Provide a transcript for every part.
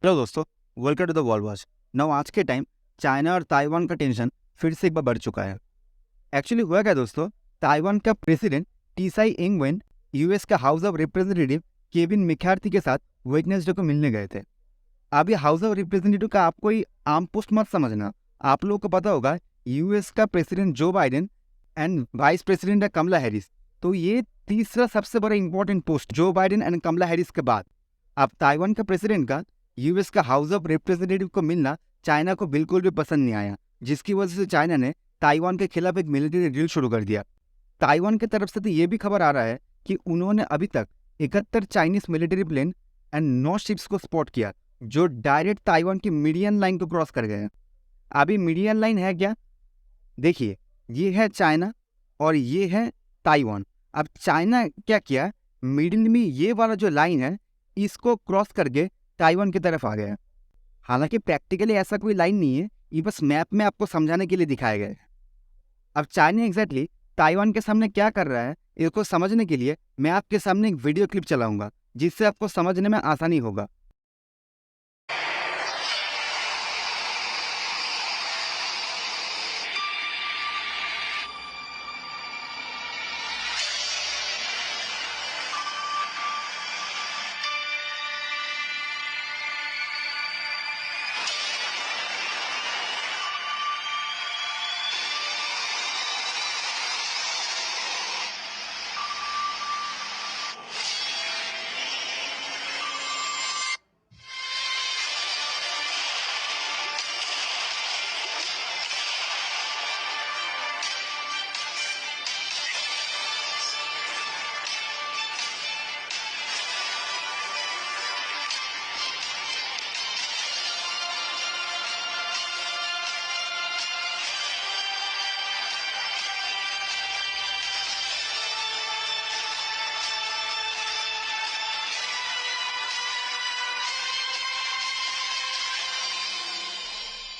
Hello दोस्तों, welcome to the world watch. Now आज के टाइम चाइना और ताइवान का टेंशन फिर से एक बार बढ़ चुका है। एक्चुअली हुआ क्या दोस्तों, ताइवान का प्रेसिडेंट टीसाई इंगवेन यूएस का house of representative Kevin McCarthy के साथ वेडनेसडे को मिलने गए थे। अब ये हाउस ऑफ रिप्रेजेंटेटिव का आप कोई आम पोस्ट मत समझना। आप लोगों को पता होगा यूएस का प्रेसिडेंट जो बाइडेन एंड वाइस प्रेसिडेंट है कमला हैरिस, तो ये तीसरा सबसे बड़ा important post Joe Biden and Kamala Harris के बाद। अब ताइवान का प्रेसिडेंट का यूएस का हाउस ऑफ रिप्रेजेंटेटिव को मिलना चाइना को बिल्कुल भी पसंद नहीं आया, जिसकी वजह से चाइना ने ताइवान के खिलाफ एक मिलिट्री ड्रिल शुरू कर दिया। ताइवान की तरफ से तो ये भी खबर आ रहा है कि उन्होंने अभी तक 71 Chinese military plane and 9 ships को स्पॉट किया जो डायरेक्ट ताइवान की मीडियन लाइन को क्रॉस कर गए हैं। अभी मीडियन लाइन है क्या? देखिए, ये है चाइना और ये है ताइवान। अब चाइना क्या किया, मिडिल में ये वाला जो लाइन है इसको क्रॉस करके ताइवान की तरफ आ गया। हालांकि प्रैक्टिकली ऐसा कोई लाइन नहीं है, ये बस मैप में आपको समझाने के लिए दिखाया गया है। अब चाइना एग्जैक्टली ताइवान के सामने क्या कर रहा है इसको समझने के लिए मैं आपके सामने एक वीडियो क्लिप चलाऊंगा, जिससे आपको समझने में आसानी होगा।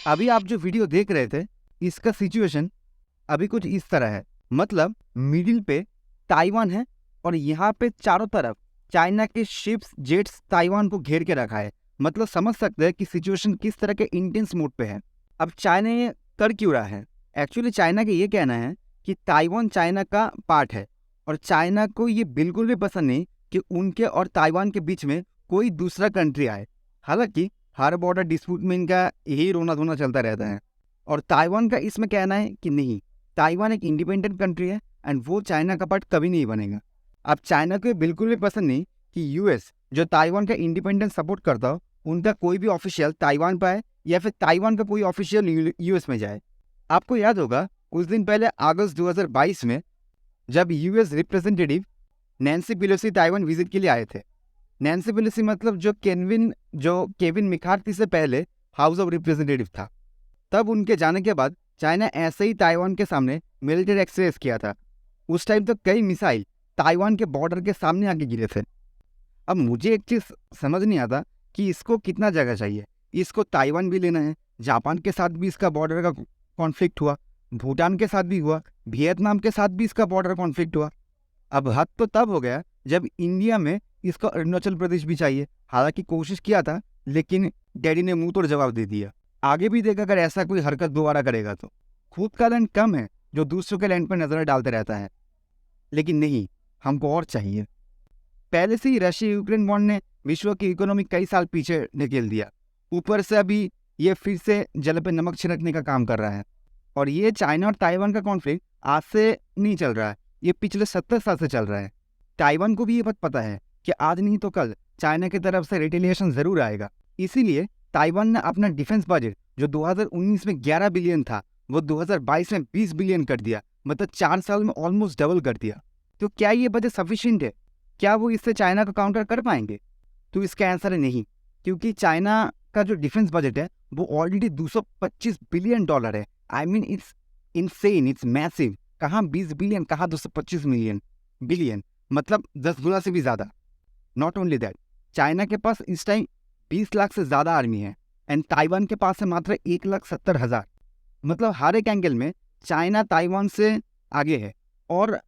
अभी आप जो वीडियो देख रहे थे इसका सिचुएशन अभी कुछ इस तरह है। मतलब मिडिल पे ताइवान है और यहाँ पे चारों तरफ चाइना के शिप्स जेट्स ताइवान को घेर के रखा है। मतलब समझ सकते हैं कि सिचुएशन किस तरह के इंटेंस मोड पे है। अब चाइना ये कर क्यों रहा है? एक्चुअली चाइना का ये कहना है कि ताइवान चाइना का पार्ट है और चाइना को ये बिल्कुल भी पसंद नहीं कि उनके और ताइवान के बीच में कोई दूसरा कंट्री आए। हालांकि हर बॉर्डर डिस्प्यूट में इनका यही रोना धोना चलता रहता है और ताइवान का इसमें कहना है कि नहीं, ताइवान एक इंडिपेंडेंट कंट्री है एंड वो चाइना का पार्ट कभी नहीं बनेगा। अब चाइना को बिल्कुल भी पसंद नहीं कि यूएस जो ताइवान का इंडिपेंडेंस सपोर्ट करता हो उनका कोई भी ऑफिशियल ताइवान पर आए या फिर ताइवान का कोई ऑफिशियल यूएस में जाए। आपको याद होगा कुछ दिन पहले अगस्त 2022 में जब US representative Nancy Pelosi Taiwan visit के लिए आए थे। नैन्सी पेलोसी मतलब जो केविन मैकार्थी से पहले हाउस ऑफ रिप्रेजेंटेटिव था। तब उनके जाने के बाद चाइना ऐसे ही ताइवान के सामने मिलिट्री एक्सरसाइज किया था। उस टाइम तो कई मिसाइल ताइवान के बॉर्डर के सामने आके गिरे थे। अब मुझे एक चीज़ समझ नहीं आता कि इसको कितना जगह चाहिए। इसको ताइवान भी लेना है, जापान के साथ भी इसका बॉर्डर का कॉन्फ्लिक्ट हुआ, भूटान के साथ भी हुआ, वियतनाम के साथ भी इसका बॉर्डर कॉन्फ्लिक्ट हुआ। अब हद तो तब हो गया जब इंडिया में इसको अरुणाचल प्रदेश भी चाहिए। हालांकि कोशिश किया था लेकिन डैडी ने मुंह तोड़ जवाब दे दिया। आगे भी देख अगर ऐसा कोई हरकत दोबारा करेगा तो। खुद का लैंड कम है जो दूसरों के लैंड पर नजर डालते रहता है, लेकिन नहीं, हमको और चाहिए। पहले से ही रशिया यूक्रेन वॉर ने विश्व की इकोनॉमी कई साल पीछे ढकेल दिया। ऊपर से अभी ये फिर से जल पे नमक छिड़कने का काम कर रहा है। और ये चाइना और ताइवान का कॉन्फ्लिक्ट आज से नहीं चल रहा है, ये पिछले 70 साल से चल रहा है। ताइवान को भी ये बात पता है कि आज नहीं तो कल चाइना की तरफ से रिटेलिएशन जरूर आएगा। इसीलिए ताइवान ने अपना डिफेंस बजट जो 2019 में 11 बिलियन था वो 2022 में 20 बिलियन कर दिया। मतलब 4 साल में ऑलमोस्ट डबल कर दिया। तो क्या ये बजट सफिशिएंट है? क्या वो इससे चाइना को काउंटर कर पाएंगे? तो इसका आंसर है नहीं, क्योंकि चाइना का जो डिफेंस बजट है वो ऑलरेडी 225 बिलियन डॉलर है। I mean it's insane, it's massive. कहाँ 20 बिलियन, कहाँ 225 बिलियन, मतलब 10 गुना से भी ज़्यादा। नॉट ओनली दैट, चाइना के पास इस टाइम 20 लाख से ज़्यादा आर्मी है एंड ताइवान के पास है मात्र 1,70,000। मतलब हर एक एंगल में चाइना ताइवान से आगे है। और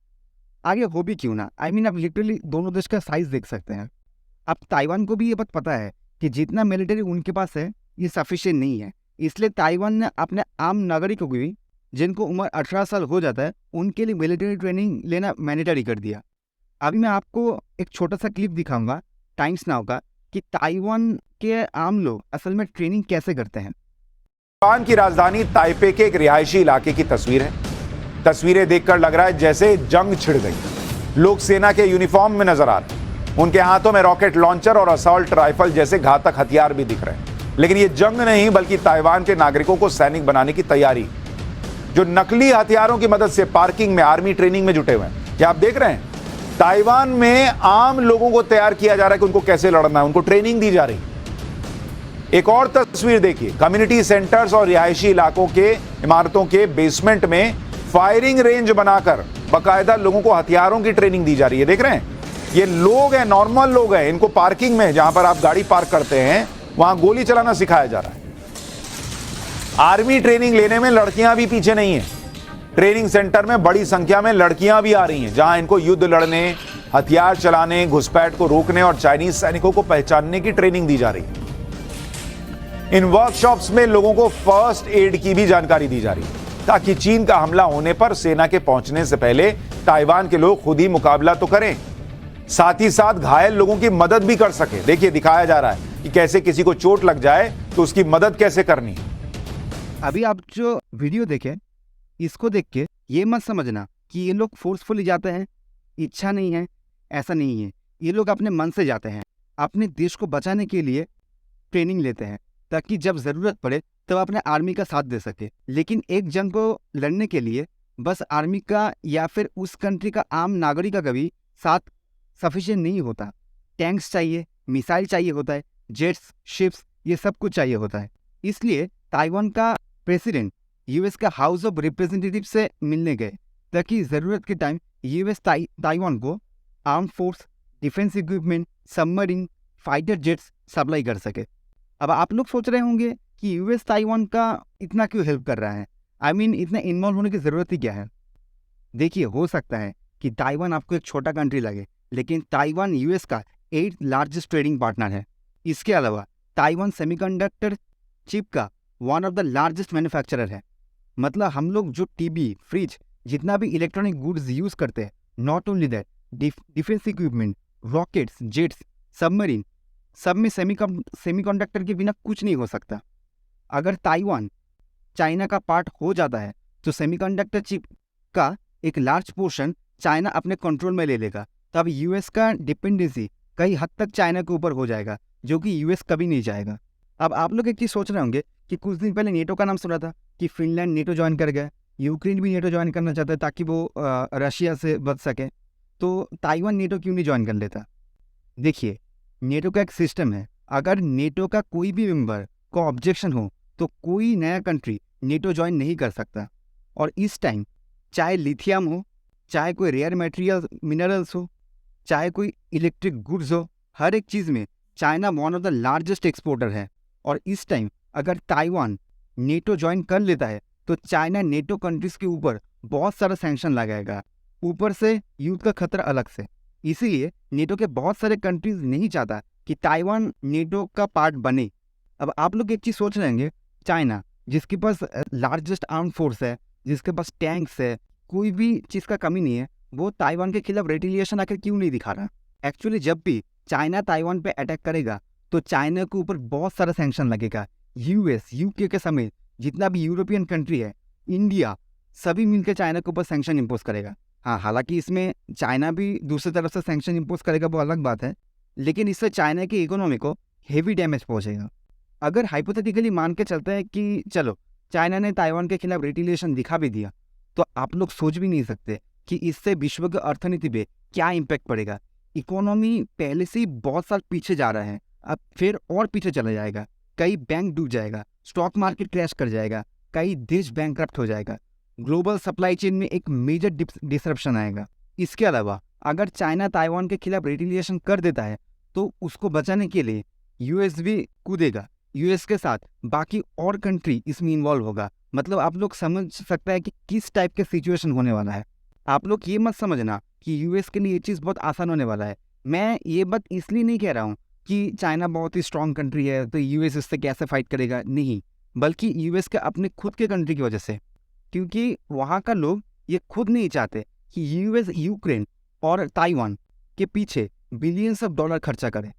आगे हो भी क्यों ना, आई मीन आप लिटरली दोनों देश का साइज देख सकते हैं। अब ताइवान को भी ये बात पता है कि जितना मिलिट्री उनके पास है ये सफिशिएंट नहीं है। इसलिए ताइवान ने अपने आम नागरिकों को भी, जिनको उम्र 18 साल हो जाता है, उनके लिए मिलिट्री ट्रेनिंग लेना मैंडेटरी कर दिया। अभी मैं आपको एक छोटा सा क्लिप दिखाऊंगा टाइम्स नाउ का कि ताइवान के आम लोग असल में ट्रेनिंग कैसे करते हैं। ताइवान की राजधानी ताइपे के एक रिहायशी इलाके की तस्वीर है। तस्वीरें देखकर लग रहा है जैसे जंग छिड़ गई। लोग सेना के यूनिफॉर्म में नजर आ रहे हैं। उनके हाथों में रॉकेट लॉन्चर और असॉल्ट राइफल जैसे घातक हथियार भी दिख रहे हैं। लेकिन ये जंग नहीं, बल्कि ताइवान के नागरिकों को सैनिक बनाने की तैयारी, जो नकली हथियारों की मदद से पार्किंग में आर्मी ट्रेनिंग में जुटे हुए हैं। क्या आप देख रहे हैं? ताइवान में आम लोगों को तैयार किया जा रहा है कि उनको कैसे लड़ना है, उनको ट्रेनिंग दी जा रही। एक और तस्वीर देखिए, कम्युनिटी सेंटर्स और रिहायशी इलाकों के इमारतों के बेसमेंट में फायरिंग रेंज बनाकर बाकायदा लोगों को हथियारों की ट्रेनिंग दी जा रही है। देख रहे हैं, ये लोग हैं, नॉर्मल लोग हैं। इनको पार्किंग में, जहां पर आप गाड़ी पार्क करते हैं, वहां गोली चलाना सिखाया जा रहा है। आर्मी ट्रेनिंग लेने में लड़कियां भी पीछे नहीं है। ट्रेनिंग सेंटर में बड़ी संख्या में लड़कियां भी आ रही हैं, जहां इनको युद्ध लड़ने, हथियार चलाने, घुसपैठ को रोकने और चाइनीज सैनिकों को पहचानने की ट्रेनिंग दी जा रही है। इन वर्कशॉप्स में लोगों को फर्स्ट एड की भी जानकारी दी जा रही है, ताकि चीन का हमला होने पर सेना के पहुंचने से पहले ताइवान के लोग खुद ही मुकाबला तो करें, साथ ही साथ घायल लोगों की मदद भी कर सके। देखिए, दिखाया जा रहा है कि कैसे किसी को चोट लग जाए तो उसकी मदद कैसे करनी है। अभी आप जो वीडियो देखें, इसको देख के ये मत समझना कि ये लोग फोर्सफुली जाते हैं, इच्छा नहीं है, ऐसा नहीं है। ये लोग अपने मन से जाते हैं, अपने देश को बचाने के लिए ट्रेनिंग लेते हैं, ताकि जब ज़रूरत पड़े तब अपने आर्मी का साथ दे सके। लेकिन एक जंग को लड़ने के लिए बस आर्मी का या फिर उस कंट्री का आम नागरिक का कभी साथ सफिशिएंट नहीं होता। टैंक्स चाहिए, मिसाइल चाहिए होता है, जेट्स, शिप्स, ये सब कुछ चाहिए होता है। इसलिए ताइवान का प्रेसिडेंट यूएस का हाउस ऑफ रिप्रेजेंटेटिव से मिलने गए, ताकि ज़रूरत के टाइम यूएस ताइवान को arm force, defence equipment, submarine, fighter jets supply कर सके। अब आप लोग सोच रहे होंगे कि यूएस ताइवान का इतना क्यों हेल्प कर रहा है, इतना इन्वॉल्व होने की ज़रूरत ही क्या है। देखिए, हो सकता है कि ताइवान आपको एक छोटा कंट्री लगे, लेकिन ताइवान यूएस का 8th लार्जेस्ट ट्रेडिंग पार्टनर है। इसके अलावा ताइवान सेमीकंडक्टर चिप का one of the largest manufacturer है। मतलब हम लोग जो टीवी, फ्रिज, जितना भी इलेक्ट्रॉनिक गुड्स यूज़ करते हैं, not only that, defence equipment, rockets, jets, submarine, सब में सेमीकंडक्टर के बिना कुछ नहीं हो सकता। अगर ताइवान चाइना का पार्ट हो जाता है तो सेमीकंडक्टर चिप का एक लार्ज पोर्शन चाइना अपने कंट्रोल में ले लेगा। तब यूएस का डिपेंडेंसी कई हद तक चाइना के ऊपर हो जाएगा, जो कि यूएस कभी नहीं चाहेगा। अब आप लोग एक चीज़ सोच रहे होंगे कि कुछ दिन पहले नेटो का नाम सुना था कि फिनलैंड नेटो ज्वाइन कर गया, यूक्रेन भी नेटो ज्वाइन करना चाहता है ताकि वो रशिया से बच सके। तो ताइवान नेटो क्यों नहीं ज्वाइन कर लेता? देखिए, नेटो का एक सिस्टम है। अगर नेटो का कोई भी मेंबर को ऑब्जेक्शन हो तो कोई नया कंट्री नेटो ज्वाइन नहीं कर सकता। और इस टाइम चाहे लिथियम हो, चाहे कोई रेयर मिनरल्स हो, चाहे कोई इलेक्ट्रिक गुड्स हो, हर एक चीज़ में China one of the largest exporter है। और इस टाइम अगर ताइवान नेटो ज्वाइन कर लेता है तो चाइना नेटो कंट्रीज के ऊपर बहुत सारा सैंक्शन लगाएगा, ऊपर से युद्ध का खतरा अलग से। इसीलिए नेटो के बहुत सारे कंट्रीज नहीं चाहता कि ताइवान नेटो का पार्ट बने। अब आप लोग एक चीज़ सोच रहे होंगे, चाइना जिसके पास लार्जेस्ट आर्म फोर्स है, जिसके पास टैंक्स है, कोई भी चीज़ का कमी नहीं है, वो ताइवान के खिलाफ रेटिलिएशन आकर क्यों नहीं दिखा रहा? एक्चुअली जब भी चाइना ताइवान पे अटैक करेगा तो चाइना के ऊपर बहुत सारा सैंक्शन लगेगा। यूएस, यूके के समेत जितना भी यूरोपियन कंट्री है, इंडिया, सभी मिलकर चाइना के ऊपर सैंक्शन इम्पोज करेगा। हाँ, हालांकि इसमें चाइना भी दूसरी तरफ से सैंक्शन इम्पोज करेगा, वो अलग बात है, लेकिन इससे चाइना की इकोनॉमी को हेवी डैमेज पहुंचेगा। अगर हाइपोथेटिकली मान के चलते हैं कि चलो चाइना ने ताइवान के खिलाफ रेटिलिएशन दिखा भी दिया, तो आप लोग सोच भी नहीं सकते कि इससे विश्व की अर्थनीति पे क्या इम्पैक्ट पड़ेगा। इकोनॉमी पहले से ही बहुत साल पीछे जा रहा है, अब फिर और पीछे चला जाएगा। कई बैंक डूब जाएगा, स्टॉक मार्केट क्रैश कर जाएगा, कई देश बैंकक्रप्ट हो जाएगा, ग्लोबल सप्लाई चेन में एक मेजर डिसरप्शन आएगा। इसके अलावा अगर चाइना ताइवान के खिलाफ रेटिलिएशन कर देता है तो उसको बचाने के लिए यूएस भी कूदेगा, यूएस के साथ बाकी और कंट्री इसमें इन्वॉल्व होगा। मतलब आप लोग समझ सकते हैं कि किस टाइप के सिचुएशन होने वाला है। आप लोग ये मत समझना कि यूएस के लिए ये चीज़ बहुत आसान होने वाला है। मैं ये बात इसलिए नहीं कह रहा हूँ कि चाइना बहुत ही स्ट्रांग कंट्री है तो यूएस इससे कैसे फाइट करेगा, नहीं, बल्कि यूएस के अपने खुद के कंट्री की वजह से, क्योंकि वहाँ का लोग ये खुद नहीं चाहते कि यूएस यूक्रेन और ताइवान के पीछे बिलियंस ऑफ डॉलर खर्चा करे।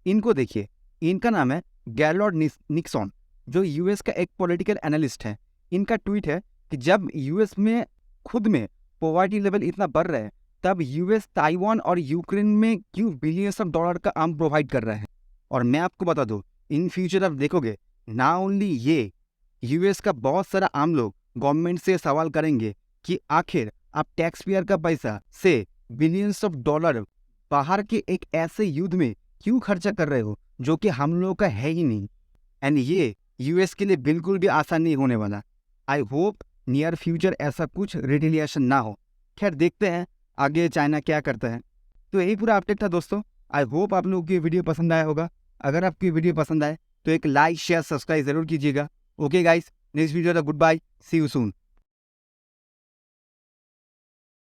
इनको देखिए, इनका नाम है गैरलॉर्ड निक्सन, जो यूएस का एक पॉलिटिकल एनालिस्ट है। इनका ट्वीट है कि जब यूएस में खुद में पॉवर्टी लेवल इतना बढ़ रहा है, तब यूएस ताइवान और यूक्रेन में क्यों बिलियंस ऑफ डॉलर का आर्म प्रोवाइड कर रहा है। और मैं आपको बता दूं, इन फ्यूचर आप देखोगे ना ओनली ये, यूएस का बहुत सारा आम लोग गवर्नमेंट से सवाल करेंगे कि आखिर आप टैक्स पेयर का पैसा से बिलियंस ऑफ डॉलर बाहर के एक ऐसे युद्ध में क्यों खर्चा कर रहे हो जो कि हम लोगों का है ही नहीं। एंड ये यूएस के लिए बिल्कुल भी आसान नहीं होने वाला। आई होप नियर फ्यूचर ऐसा कुछ रिटेलिएशन ना हो। खैर देखते हैं आगे चाइना क्या करता है। तो यही पूरा अपडेट था दोस्तों। आई होप आप लोगों को ये वीडियो पसंद आया होगा। अगर आपकी वीडियो पसंद आए तो एक लाइक शेयर सब्सक्राइब जरूर कीजिएगा। ओके गाइस, नेक्स्ट वीडियो तक good bye, see you soon.